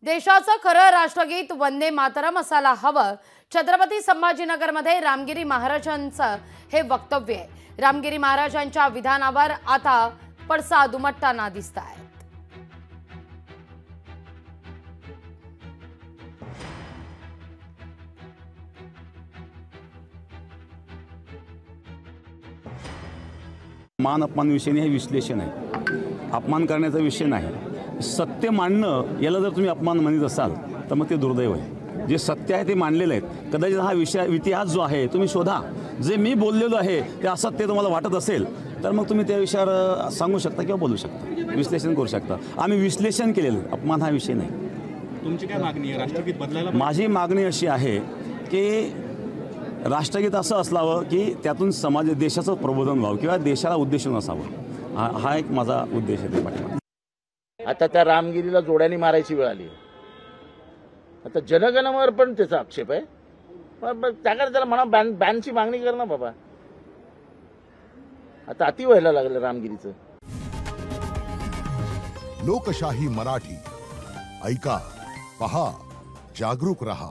देशाचं खरं राष्ट्रगीत वंदे मातरम असायला हवं. छत्रपती संभाजीनगरमध्ये रामगिरी महाराजांचं हे वक्तव्य आहे. रामगिरी महाराजांच्या विधानावर आता पडसाद उमटताना दिसतायत. मान अपमान विषय हे विश्लेषण आहे. अपमान करण्याचा विषय नाही. सत्य मांडणं याला जर तुम्ही अपमान म्हणत असाल तर मग ते दुर्दैव आहे. जे सत्य आहे ते मांडलेलं आहे. कदाचित हा विषय इतिहास जो आहे तुम्ही शोधा. जे मी बोललेलो आहे ते असत्य तुम्हाला वाटत असेल तर मग तुम्ही त्या विषयावर सांगू शकता किंवा बोलू शकता, विश्लेषण करू शकता. आम्ही विश्लेषण केलेलं, अपमान हा विषय नाही. तुमची काय मागणी आहे? राष्ट्रगीत बदलायला माझी मागणी अशी आहे की राष्ट्रगीत असं असावं की त्यातून समाज देशाचं प्रबोधन व्हावं किंवा देशाला उद्देशून असावं. हा एक माझा उद्देश आहे पाठीमागे. आता त्या रामगिरीला जोड्याने मारायची वेळ आली. आता जनगणवर पण त्याचा आक्षेप आहे. त्याकडे त्याला म्हणा बॅनची मागणी कर ना बाबा. आता अति व्हायला लागलं रामगिरीचं. लोकशाही मराठी ऐका, पहा, जागरूक रहा.